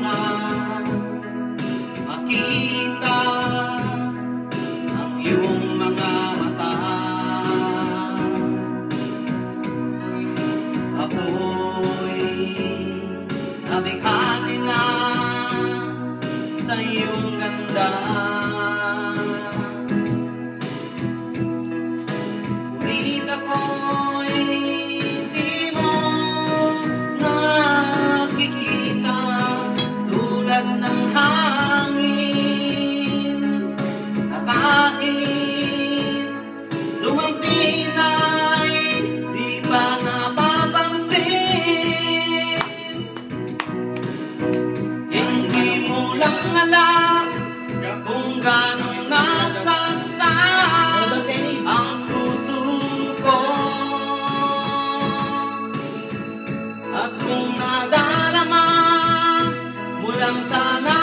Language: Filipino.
na makita ang iyong mga mata. Ako'y nabighani na sa iyong ganda. Ngunit ako'y di mo nakikita, tulad ng hangin na kahit lumampi na'y di pa napapansin. Hindi mo lang alam kung gano'ng nasaktan ang puso ko, at kung nadarama mo lang sana